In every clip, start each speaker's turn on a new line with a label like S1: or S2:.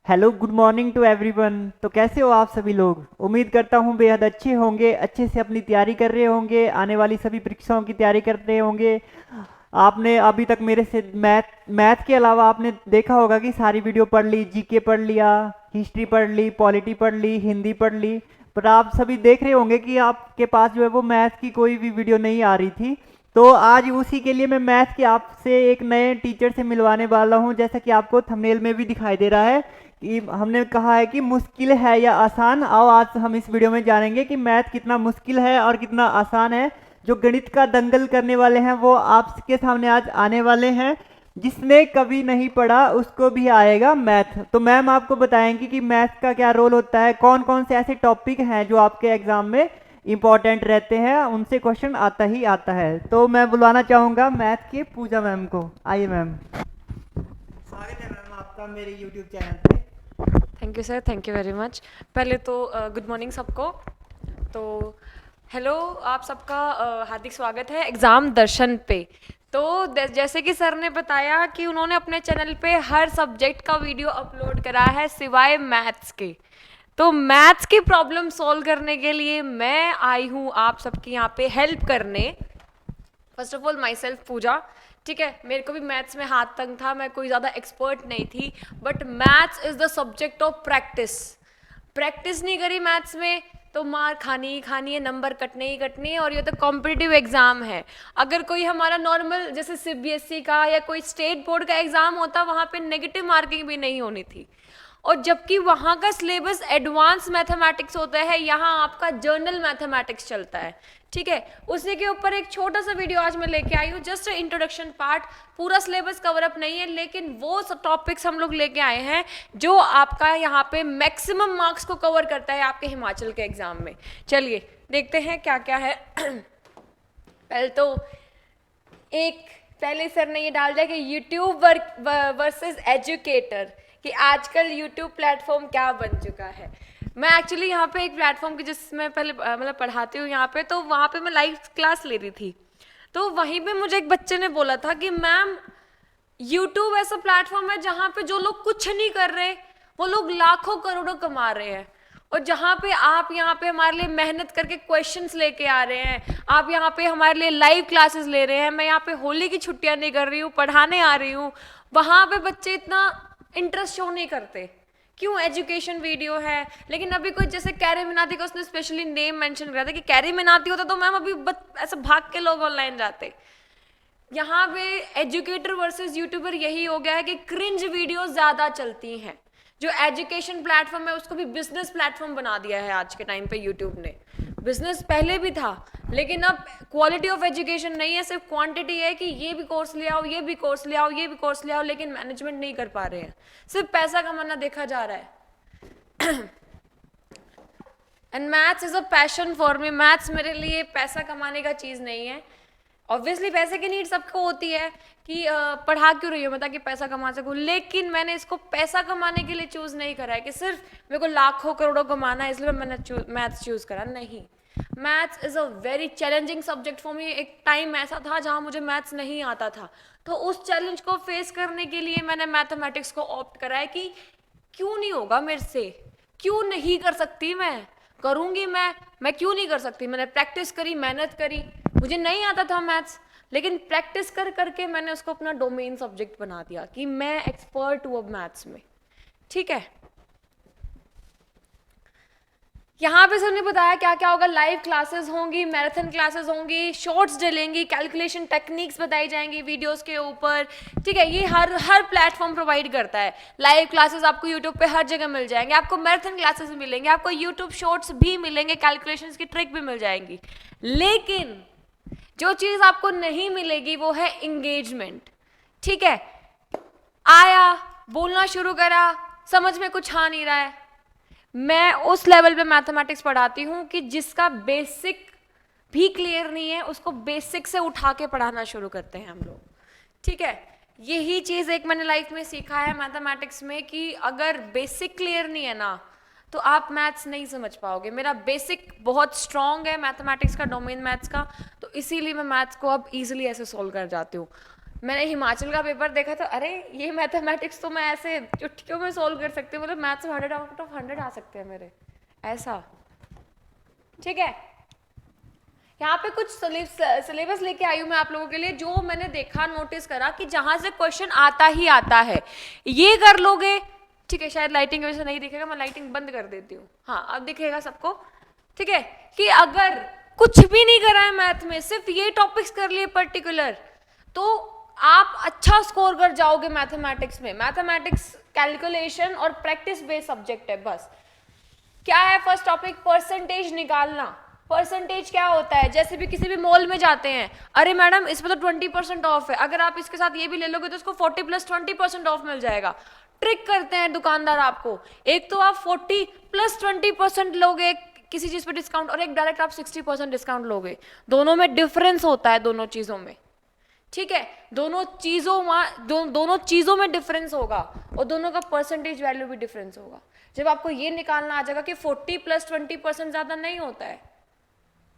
S1: Hello good morning to everyone. तो कैसे हो आप सभी लोग? उम्मीद करता हूँ बेहद अच्छे होंगे, अच्छे से अपनी तैयारी कर रहे होंगे, आने वाली सभी परीक्षाओं की तैयारी कर रहे होंगे। आपने अभी तक मेरे से मैथ के अलावा आपने देखा होगा कि सारी वीडियो पढ़ ली, जीके पढ़ लिया, हिस्ट्री पढ़ ली, पॉलिटी पढ़ ली, हिंदी पढ़ ली। पर आप सभी देख रहे होंगे कि आपके पास जो है वो मैथ की कोई भी वीडियो नहीं आ रही थी। तो आज उसी के लिए मैं मैथ के आपसे एक नए टीचर से मिलवाने वाला हूं। जैसा कि आपको थंबनेल में भी दिखाई दे रहा है कि हमने कहा है कि मुश्किल है या आसान। आओ आज हम इस वीडियो में जानेंगे कि मैथ कितना मुश्किल है और कितना आसान है। जो गणित का दंगल करने वाले हैं वो आपके सामने आज आने वाले हैं। जिसने कभी नहीं पढ़ा उसको भी आएगा मैथ। तो मैम आपको बताएंगी कि मैथ का क्या रोल होता है, कौन कौन से ऐसे टॉपिक हैं जो आपके एग्जाम में इंपॉर्टेंट रहते हैं, उनसे क्वेश्चन आता ही आता है। तो मैं बुलाना चाहूँगा मैथ के पूजा मैम को। आइए मैम। स्वागत है मैम आपका मेरे यूट्यूब चैनल पे।
S2: Thank you sir, thank you very much. पहले तो गुड मॉर्निंग सबको। तो हेलो, आप सबका हार्दिक स्वागत है एग्ज़ाम दर्शन पे। तो जैसे कि सर ने बताया कि उन्होंने अपने चैनल पे हर सब्जेक्ट का वीडियो अपलोड करा है सिवाय मैथ्स के। तो मैथ्स की प्रॉब्लम सॉल्व करने के लिए मैं आई हूँ आप सबकी यहाँ पे हेल्प करने। First of all myself Pooja. ठीक है, मेरे को भी मैथ्स में हाथ तंग था, मैं कोई ज़्यादा एक्सपर्ट नहीं थी, but maths is the subject of practice. Practice नहीं करी मैथ्स में तो मार खानी ही खानी है, नंबर कटने ही कटने हैं। और ये तो कॉम्पिटिटिव एग्जाम है। अगर कोई हमारा नॉर्मल जैसे सीबीएसई का या कोई स्टेट बोर्ड का एग्जाम होता, वहाँ पे नेगेटिव मार्किंग भी नहीं होनी थी। और जबकि वहाँ का सिलेबस एडवांस मैथमेटिक्स होता है, यहाँ आपका जर्नल मैथमेटिक्स चलता है। ठीक है, उसी के ऊपर एक छोटा सा वीडियो आज मैं लेके आई हूँ, जस्ट इंट्रोडक्शन पार्ट। पूरा सिलेबस कवर अप नहीं है, लेकिन वो टॉपिक्स हम लोग लेके आए हैं जो आपका यहाँ पे मैक्सिमम मार्क्स को कवर करता है आपके हिमाचल के एग्जाम में। चलिए देखते हैं क्या क्या है। पहले तो एक पहले सर ने ये डाल दिया कि यूट्यूब वर्सेस एजुकेटर, कि आजकल यूट्यूब प्लेटफॉर्म क्या बन चुका है। मैं एक्चुअली यहाँ पे एक प्लेटफॉर्म की जिसमें पहले मतलब पढ़ाती हूँ यहाँ पे, तो वहाँ पे मैं लाइव क्लास ले रही थी। तो वहीं पे मुझे एक बच्चे ने बोला था कि मैम, यूट्यूब ऐसा प्लेटफॉर्म है जहाँ पे जो लोग कुछ नहीं कर रहे वो लोग लाखों करोड़ों कमा रहे हैं। और जहाँ पे आप यहाँ पे हमारे लिए मेहनत करके क्वेश्चंस लेके आ रहे हैं, आप यहाँ पे हमारे लिए लाइव क्लासेस ले रहे हैं, मैं यहाँ पे होली की छुट्टियाँ नहीं कर रही हूँ, पढ़ाने आ रही हूँ, वहाँ पे बच्चे इतना इंटरेस्ट शो नहीं करते। क्यों? एजुकेशन वीडियो है। लेकिन अभी कोई जैसे कैरी मिनाती का उसने स्पेशली नेम मेंशन करा था कि कैरी मिनाती होता तो मैम अभी ऐसे भाग के लोग ऑनलाइन जाते। यहाँ पे एजुकेटर वर्सेस यूट्यूबर यही हो गया है कि क्रिंज वीडियो ज्यादा चलती हैं। जो एजुकेशन प्लेटफॉर्म है उसको भी बिजनेस प्लेटफॉर्म बना दिया है आज के टाइम पे यूट्यूब ने। बिजनेस पहले भी था, लेकिन अब क्वालिटी ऑफ एजुकेशन नहीं है, सिर्फ क्वांटिटी है कि ये भी कोर्स ले आओ, ये भी कोर्स ले आओ, ये भी कोर्स ले आओ, लेकिन मैनेजमेंट नहीं कर पा रहे हैं, सिर्फ पैसा कमाना देखा जा रहा है। And maths is a passion for me. Maths मेरे लिए पैसा कमाने का चीज़ नहीं है। ऑब्वियसली पैसे की नीड सबको होती है कि पढ़ा क्यों रही हो मैं, ताकि पैसा कमा सकूं, लेकिन मैंने इसको पैसा कमाने के लिए चूज नहीं करा है कि सिर्फ मेरे को लाखों करोड़ों कमाना है इसलिए मैंने मैथ्स चूज करा। नहीं, maths is a very challenging subject for me. एक टाइम ऐसा था जहां मुझे मैथ्स नहीं आता था, तो उस चैलेंज को फेस करने के लिए मैंने मैथमेटिक्स को ऑप्ट करा है कि क्यों नहीं होगा मेरे से, क्यों नहीं कर सकती मैं, करूंगी मैं क्यों नहीं कर सकती। मैंने प्रैक्टिस करी, मेहनत करी, मुझे नहीं आता था मैथ्स, लेकिन प्रैक्टिस कर करके मैंने उसको अपना डोमेन सब्जेक्ट बना दिया कि मैं एक्सपर्ट हूँ अब मैथ्स में। ठीक है, यहाँ पे सबने बताया क्या क्या होगा। लाइव क्लासेस होंगी, मैराथन क्लासेस होंगी, शॉर्ट्स डलेंगी, कैलकुलेशन टेक्निक्स बताई जाएंगी वीडियोस के ऊपर। ठीक है, ये हर प्लेटफॉर्म प्रोवाइड करता है। लाइव क्लासेस आपको यूट्यूब पे हर जगह मिल जाएंगे, आपको मैराथन क्लासेस भी मिलेंगे, आपको यूट्यूब शॉर्ट्स भी मिलेंगे, कैलकुलेशंस की ट्रिक भी मिल जाएंगी। लेकिन जो चीज आपको नहीं मिलेगी वो है इंगेजमेंट। ठीक है, आया, बोलना शुरू करा, समझ में कुछ आ नहीं रहा है। मैं उस लेवल पे मैथमेटिक्स पढ़ाती हूँ कि जिसका बेसिक भी क्लियर नहीं है उसको बेसिक से उठा के पढ़ाना शुरू करते हैं हम लोग। ठीक है, यही चीज़ एक मैंने लाइफ में सीखा है मैथमेटिक्स में कि अगर बेसिक क्लियर नहीं है ना तो आप मैथ्स नहीं समझ पाओगे। मेरा बेसिक बहुत स्ट्रॉन्ग है मैथमेटिक्स का, डोमेन मैथ्स का, तो इसीलिए मैं मैथ्स को अब इजीली ऐसे सॉल्व कर जाती हूँ। मैंने हिमाचल का पेपर देखा तो अरे ये मैथमेटिक्स तो मैं ऐसे चुटकियों में सोल्व कर सकती हूँ, मतलब मैथ्स में 100 आउट ऑफ 100 आ सकते हैं मेरे, ऐसा। ठीक है, यहाँ पे कुछ सिलेबस लेके आई हूँ मैं आप लोगों के लिए, जो मैंने देखा, नोटिस करा कि जहां से क्वेश्चन आता ही आता है, ये कर लोगे। ठीक है, शायद लाइटिंग की वजह से नहीं दिखेगा, मैं लाइटिंग बंद कर देती हूँ। हाँ, अब दिखेगा सबको। ठीक है, कि अगर कुछ भी नहीं करा है मैथ में, सिर्फ ये टॉपिक्स कर लिए पर्टिकुलर, तो आप अच्छा स्कोर कर जाओगे मैथमेटिक्स में। मैथमेटिक्स कैलकुलेशन और प्रैक्टिस बेस्ड सब्जेक्ट है बस। क्या है फर्स्ट टॉपिक? परसेंटेज निकालना। परसेंटेज क्या होता है? जैसे भी किसी भी मॉल में जाते हैं, अरे मैडम इसमें तो 20% ऑफ है, अगर आप इसके साथ ये भी ले लोगे तो इसको 40 + 20% ऑफ मिल जाएगा। ट्रिक करते हैं दुकानदार आपको, एक तो आप 40 + 20% लोगे किसी चीज पे डिस्काउंट, और एक डायरेक्ट आप 60% डिस्काउंट लोगे। दोनों में डिफरेंस होता है, दोनों चीजों में। ठीक है, दोनों चीजों में डिफरेंस होगा, और दोनों का परसेंटेज वैल्यू भी डिफरेंस होगा। जब आपको ये निकालना आ जाएगा कि 40 + 20% ज्यादा नहीं होता है,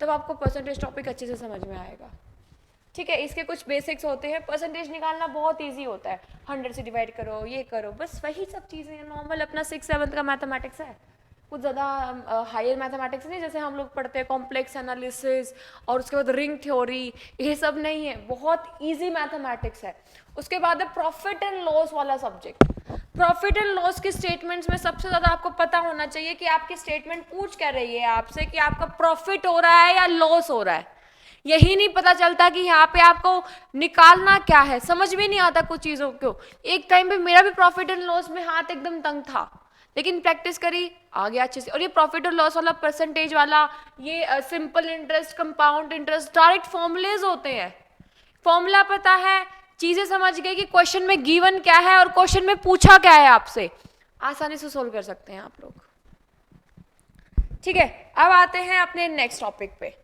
S2: तब आपको परसेंटेज टॉपिक अच्छे से समझ में आएगा। ठीक है, इसके कुछ बेसिक्स होते हैं। परसेंटेज निकालना बहुत इजी होता है, 100 से डिवाइड करो, ये करो, बस वही सब चीजें हैं, नॉर्मल अपना 6th-7th का मैथमेटिक्स है। कुछ ज़्यादा हायर मैथमेटिक्स नहीं, जैसे हम लोग पढ़ते हैं कॉम्प्लेक्स एनालिसिस और उसके बाद रिंग थ्योरी, ये सब नहीं है, बहुत इजी मैथमेटिक्स है। उसके बाद है प्रॉफिट एंड लॉस वाला सब्जेक्ट। प्रॉफिट एंड लॉस के स्टेटमेंट्स में सबसे ज़्यादा आपको पता होना चाहिए कि आपकी स्टेटमेंट पूछ क्या रही है आपसे, कि आपका प्रॉफिट हो रहा है या लॉस हो रहा है। यही नहीं पता चलता कि यहाँ पे आपको निकालना क्या है, समझ में नहीं आता कुछ चीज़ों को। एक टाइम पे मेरा भी प्रॉफिट एंड लॉस में हाथ एकदम तंग था, लेकिन प्रैक्टिस करी, आ गया अच्छे से। और ये प्रॉफिट और लॉस वाला, परसेंटेज वाला, ये simple interest, compound interest, direct formulas होते हैं। फॉर्मूला पता है, चीजें समझ गए कि क्वेश्चन में गिवन क्या है और क्वेश्चन में पूछा क्या है आपसे, आसानी से सोल्व कर सकते हैं आप लोग। ठीक है, अब आते हैं अपने नेक्स्ट टॉपिक पे।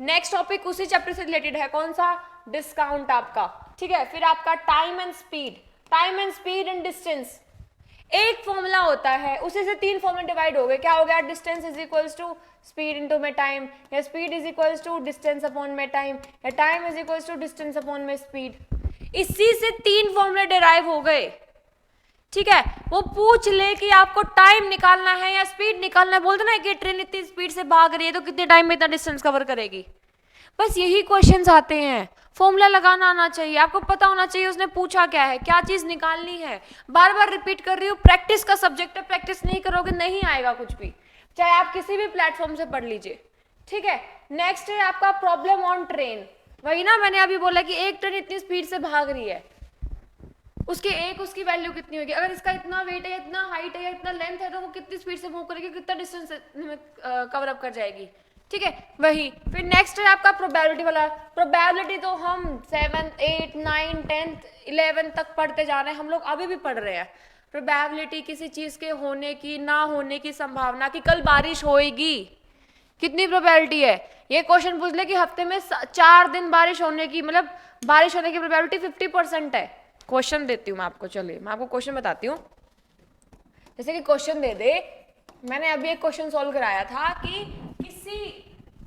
S2: नेक्स्ट टॉपिक उसी चैप्टर से रिलेटेड है, कौन सा? डिस्काउंट आपका। ठीक है, फिर आपका time and speed, time and speed and distance. एक फॉर्मूला होता है, उसी से 3 फॉर्मूला डिवाइड हो गए। क्या हो गया? Distance is equals to speed into में टाइम, या speed is equals to distance upon में टाइम, या time is equals to distance upon में स्पीड। इसी से 3 फॉर्मूले डिराइव हो गए। ठीक है, वो पूछ ले कि आपको टाइम निकालना है या स्पीड निकालना है, बोलते ना कि ट्रेन इतनी स्पीड से भाग रही है तो कितने टाइम में इतना डिस्टेंस कवर करेगी, बस यही क्वेश्चंस आते हैं। फॉर्मूला लगाना आना चाहिए, आपको पता होना चाहिए उसने पूछा क्या है, क्या चीज निकालनी है। बार बार रिपीट कर रही हूँ, प्रैक्टिस का सब्जेक्ट है, प्रैक्टिस नहीं करोगे नहीं आएगा कुछ भी, चाहे आप किसी भी प्लेटफॉर्म से पढ़ लीजिए। ठीक है, नेक्स्ट है आपका प्रॉब्लम ऑन ट्रेन। वही ना मैंने अभी बोला कि एक ट्रेन इतनी स्पीड से भाग रही है, उसकी वैल्यू कितनी होगी, अगर इसका इतना वेट है, इतना हाइट है या इतना लेंथ है, तो वो कितनी स्पीड से मूव करेगी, कितना डिस्टेंस कवर अप कर जाएगी। ठीक है, वही। फिर नेक्स्ट है आपका प्रोबेबिलिटी वाला। प्रोबेबिलिटी तो हम 7th 8th 9th 10th 11th तक पढ़ते जा रहे हैं, हम लोग अभी भी पढ़ रहे हैं। प्रोबेबिलिटी किसी चीज के होने की, ना होने की संभावना, कि कल बारिश होएगी, कितनी प्रोबेबिलिटी है। ये क्वेश्चन पूछ ले कि हफ्ते में 4 दिन बारिश होने की, मतलब बारिश होने की प्रोबेबिलिटी 50% है। क्वेश्चन देती हूँ मैं आपको, चलिए मैं आपको क्वेश्चन बताती हूँ। जैसे कि क्वेश्चन दे दे, मैंने अभी एक क्वेश्चन सॉल्व कराया था कि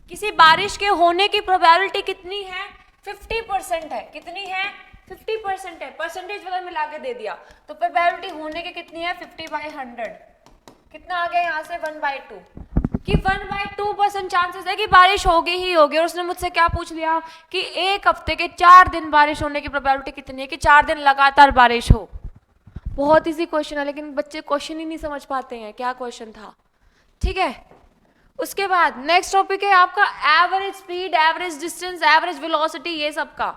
S2: किसी बारिश के होने की प्रोबेबिलिटी कितनी है? 50% है। कितनी है? 50% है। परसेंटेज वाला मिला के दे दिया, तो प्रोबेबिलिटी होने की कितनी है? 50/100। कितना आ गया यहाँ से? 1/2, कि 1/2% चांसेस है कि बारिश होगी ही होगी। और उसने मुझसे क्या पूछ लिया कि एक हफ्ते के 4 दिन बारिश होने की प्रोबेबिलिटी कितनी है, कि 4 दिन लगातार बारिश हो। बहुत इजी क्वेश्चन है, लेकिन बच्चे क्वेश्चन ही नहीं समझ पाते हैं क्या क्वेश्चन था। ठीक है, उसके बाद नेक्स्ट टॉपिक है आपका average speed, average distance, average velocity, ये सब का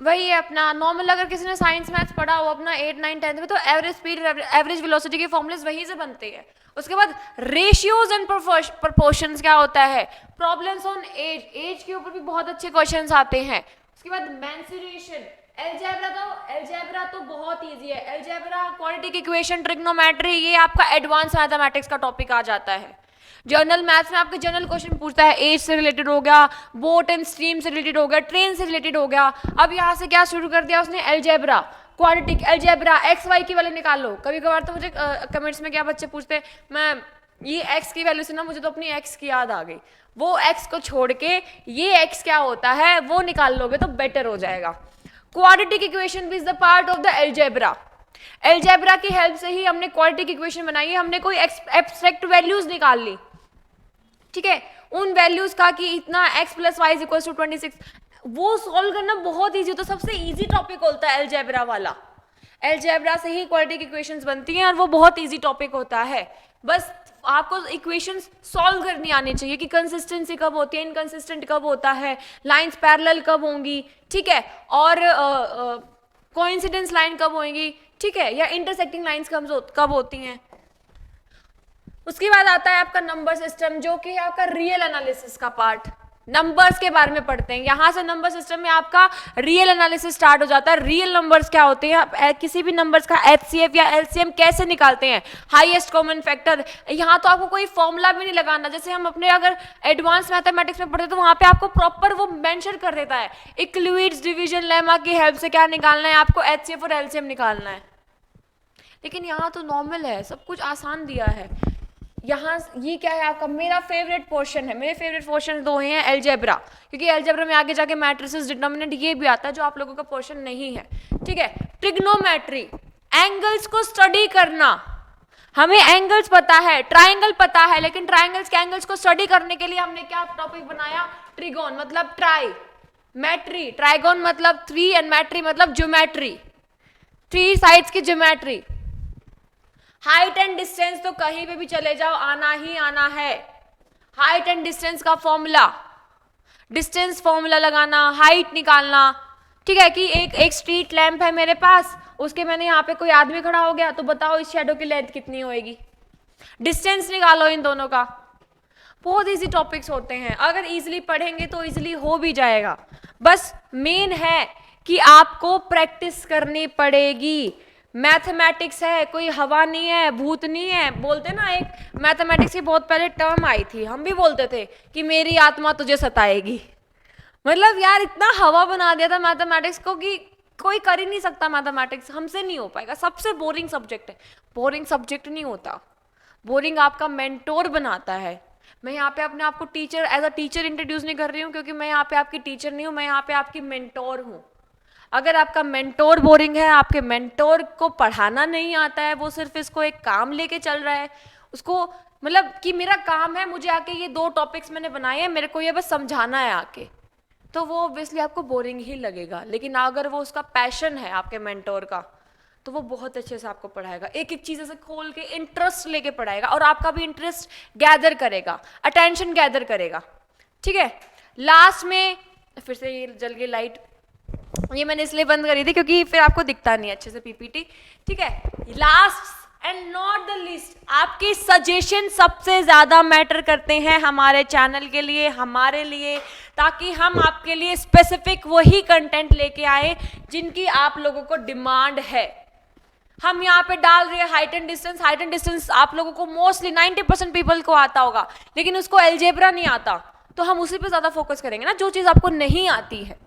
S2: वही है अपना नॉर्मल। अगर किसी ने साइंस मैथ्स पढ़ा हो अपना 8th 9th 10th में, तो एवरेज स्पीड, एवरेज वेलोसिटी के फॉर्मूलेस वहीं से बनते हैं। उसके बाद रेशियोज एंड प्रोपोर्शंस क्या होता है, प्रॉब्लम्स ऑन एज, एज के ऊपर भी बहुत अच्छे क्वेश्चंस आते हैं। उसके बाद मेंसुरेशन, अलजेब्रा तो बहुत इजी है। अलजेब्रा, क्वाड्रेटिक इक्वेशन, ट्रिग्नोमेट्री, ये आपका एडवांस मैथमेटिक्स का टॉपिक आ जाता है। जर्नल मैथ्स में आपके जनरल क्वेश्चन पूछता है, एज से रिलेटेड हो गया, बोट एंड स्ट्रीम से रिलेटेड हो गया, ट्रेन से रिलेटेड हो गया। अब यहाँ से क्या शुरू कर दिया उसने, algebra, quadratic algebra, X Y की वैल्यू निकाल लो। कभी कभार तो मुझे कमेंट्स में क्या बच्चे पूछते हैं, मैं ये एक्स की वैल्यू से ना मुझे तो अपनी एक्स की याद आ गई, वो एक्स को छोड़ के ये एक्स क्या होता है वो निकाल लोगे तो बेटर हो जाएगा। क्वाड्रेटिक इक्वेशन भी is the part of the algebra. Algebra की हेल्प से ही हमने क्वाड्रेटिक इक्वेशन बनाई है, हमने कोई एब्स्ट्रैक्ट वैल्यूज निकाल ली, ठीक है, उन वैल्यूज का कि इतना x plus Y is equal to 26, वो सॉल्व करना बहुत ईजी होता है, सबसे ईजी टॉपिक होता है एलजेब्रा वाला। एलजेब्रा से ही क्वाड्रेटिक इक्वेशंस बनती हैं और वो बहुत ईजी टॉपिक होता है। बस आपको इक्वेशंस सॉल्व करनी आनी चाहिए कि कंसिस्टेंसी कब होती है, इनकंसिस्टेंट कब होता है, लाइंस पैरेलल कब होंगी, ठीक है, और कोइंसिडेंस लाइन कब होंगी, ठीक है, या इंटरसेक्टिंग लाइंस कब होती हैं। उसके बाद आता है आपका नंबर सिस्टम, जो कि है आपका रियल एनालिसिस का पार्ट। नंबर्स के बारे में पढ़ते हैं, यहां से नंबर सिस्टम में आपका रियल एनालिसिस स्टार्ट हो जाता है। रियल नंबर्स क्या होते हैं, आप किसी भी नंबर्स का एचसीएफ या एलसीएम कैसे निकालते हैं, हाईएस्ट कॉमन फैक्टर। यहाँ तो आपको कोई फॉर्मूला भी नहीं लगाना, जैसे हम अपने अगर एडवांस मैथमेटिक्स में पढ़ते तो वहां पे आपको प्रॉपर वो मेंशन कर देता है, इक्लिड्स डिवीजन लेमा की हेल्प से क्या निकालना है, आपको एचसीएफ और एलसीएम निकालना है। लेकिन यहाँ तो नॉर्मल है, सब कुछ आसान दिया है। यहाँ ये क्या है आपका, मेरा फेवरेट पोर्शन है, मेरे फेवरेट पोर्शन दो हैं एलजेब्रा, क्योंकि एलजेब्रा में आगे जाके मैट्रिसेस, डिटर्मिनेंट ये भी आता है जो आप लोगों का पोर्शन नहीं है, ठीक है। ट्रिग्नोमेट्री, एंगल्स को स्टडी करना, हमें एंगल्स पता है, ट्राइंगल पता है, लेकिन ट्राइंगल्स के एंगल्स को स्टडी करने के लिए हमने क्या टॉपिक बनाया, ट्रिगोन मतलब ट्राई, मैट्री, ट्राइगोन मतलब 3 एंड मैट्री मतलब ज्योमेट्री, 3 साइड्स की ज्योमेट्री। हाइट एंड डिस्टेंस तो कहीं पे भी चले जाओ आना ही आना है, हाइट एंड डिस्टेंस का फॉर्मूला, डिस्टेंस फॉर्मूला लगाना, हाइट निकालना, ठीक है, कि एक स्ट्रीट लैंप है मेरे पास, उसके मैंने यहाँ पे कोई आदमी खड़ा हो गया तो बताओ इस शेडो की लेंथ कितनी होएगी, डिस्टेंस निकालो इन दोनों का। बहुत इजी टॉपिक्स होते हैं, अगर इजीली पढ़ेंगे तो इजीली हो भी जाएगा, बस मेन है कि आपको प्रैक्टिस करनी पड़ेगी। मैथमेटिक्स है, कोई हवा नहीं है, भूत नहीं है, बोलते ना, एक मैथमेटिक्स की बहुत पहले टर्म आई थी, हम भी बोलते थे कि मेरी आत्मा तुझे सताएगी, मतलब यार इतना हवा बना दिया था मैथमेटिक्स को कि कोई कर ही नहीं सकता, मैथमेटिक्स हमसे नहीं हो पाएगा, सबसे बोरिंग सब्जेक्ट है। बोरिंग सब्जेक्ट नहीं होता, बोरिंग आपका मेंटोर बनाता है। मैं यहाँ पे अपने आपको teacher, as a teacher introduce नहीं कर रही हूँ, क्योंकि मैं यहाँ पे आपकी टीचर नहीं हूँ, मैं यहाँ पे आपकी मेंटोर हूँ। अगर आपका मेंटोर बोरिंग है, आपके मेंटोर को पढ़ाना नहीं आता है, वो सिर्फ इसको एक काम लेके चल रहा है, उसको मतलब कि मेरा काम है, मुझे आके ये 2 टॉपिक्स मैंने बनाए हैं, मेरे को ये बस समझाना है आके, तो वो ऑब्वियसली आपको बोरिंग ही लगेगा। लेकिन अगर वो उसका पैशन है आपके मेंटोर का, तो वो बहुत अच्छे से आपको पढ़ाएगा, एक एक चीज़ ऐसे खोल के इंटरेस्ट लेके पढ़ाएगा, और आपका भी इंटरेस्ट गैदर करेगा, अटेंशन गैदर करेगा, ठीक है। लास्ट में फिर से ये जल गई लाइट, ये मैंने इसलिए बंद करी थी क्योंकि फिर आपको दिखता नहीं अच्छे से पीपीटी, ठीक है। Last and not the least, आपके सजेशन सबसे ज्यादा मैटर करते हैं हमारे चैनल के लिए, हमारे लिए, ताकि हम आपके लिए स्पेसिफिक वही कंटेंट लेके आए जिनकी आप लोगों को डिमांड है। हम यहाँ पे डाल रहे हैं height and distance, height and distance आप लोगों को मोस्टली 90% पीपल को आता होगा, लेकिन उसको एलजेब्रा नहीं आता, तो हम उसी पे ज्यादा फोकस करेंगे ना, जो चीज आपको नहीं आती है,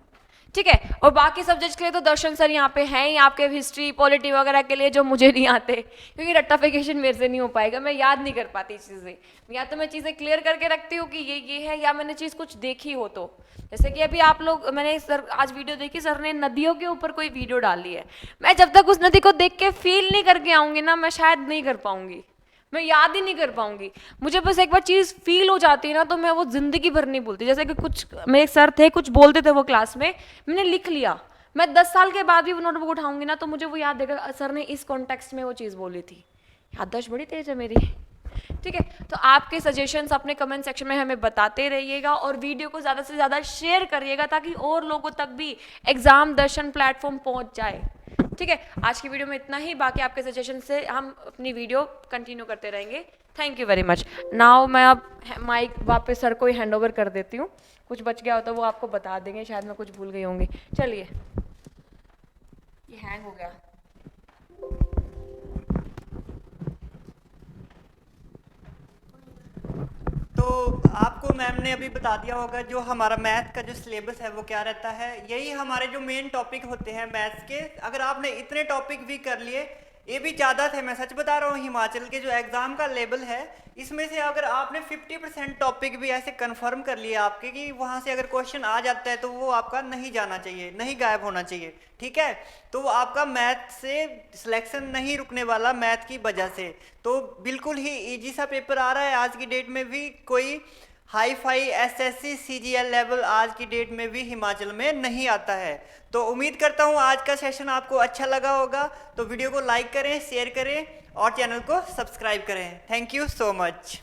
S2: ठीक है। और बाकी सब्जेक्ट्स के लिए तो दर्शन सर यहाँ पे हैं ही, आपके हिस्ट्री पॉलिटी वगैरह के लिए, जो मुझे नहीं आते, क्योंकि रट्टाफिकेशन मेरे से नहीं हो पाएगा, मैं याद नहीं कर पाती चीज़ें, या तो मैं चीज़ें क्लियर करके रखती हूँ कि ये है, या मैंने चीज़ कुछ देखी हो, तो जैसे कि अभी आप लोग, मैंने सर आज वीडियो देखी, सर ने नदियों के ऊपर कोई वीडियो डाली है, मैं जब तक उस नदी को देख के फील नहीं करके आऊँगी ना, मैं शायद नहीं कर पाऊँगी, मैं याद ही नहीं कर पाऊंगी। मुझे बस एक बार चीज़ फील हो जाती है ना, तो मैं वो जिंदगी भर नहीं भूलती। जैसे कि कुछ मेरे सर थे, कुछ बोलते थे वो क्लास में, मैंने लिख लिया, मैं 10 साल के बाद भी वो नोटबुक उठाऊंगी ना, तो मुझे वो याद देगा सर ने इस कॉन्टेक्स्ट में वो चीज़ बोली थी। याददाश्त बड़ी तेज है मेरी, ठीक है। तो आपके सजेशंस अपने कमेंट सेक्शन में हमें बताते रहिएगा, और वीडियो को ज़्यादा से ज़्यादा शेयर करिएगा, ताकि और लोगों तक भी एग्जाम दर्शन प्लेटफॉर्म पहुँच जाए, ठीक है। आज की वीडियो में इतना ही, बाकी आपके सजेशन से हम अपनी वीडियो कंटिन्यू करते रहेंगे। Thank you very much. Now मैं अब माइक वापस सर को ही हैंड ओवर कर देती हूँ, कुछ बच गया हो तो वो आपको बता देंगे, शायद मैं कुछ भूल गई होंगी। चलिए, ये हैंग हो गया।
S1: तो आपको मैम ने अभी बता दिया होगा जो हमारा मैथ का जो सिलेबस है वो क्या रहता है। यही हमारे जो मेन टॉपिक होते हैं मैथ्स के। अगर आपने इतने टॉपिक भी कर लिए, ये भी ज़्यादा थे, मैं सच बता रहा हूँ। हिमाचल के जो एग्ज़ाम का लेवल है, इसमें से अगर आपने 50% टॉपिक भी ऐसे कंफर्म कर लिए आपके कि वहाँ से अगर क्वेश्चन आ जाता है तो वो आपका नहीं जाना चाहिए, नहीं गायब होना चाहिए, ठीक है। तो वो आपका मैथ से सिलेक्शन नहीं रुकने वाला, मैथ की वजह से। तो बिल्कुल ही ईजी सा पेपर आ रहा है आज की डेट में भी। कोई hi fi SSC CGL level आज की डेट में भी हिमाचल में नहीं आता है। तो उम्मीद करता हूँ आज का सेशन आपको अच्छा लगा होगा। तो वीडियो को लाइक करें, शेयर करें और चैनल को सब्सक्राइब करें। Thank you so much.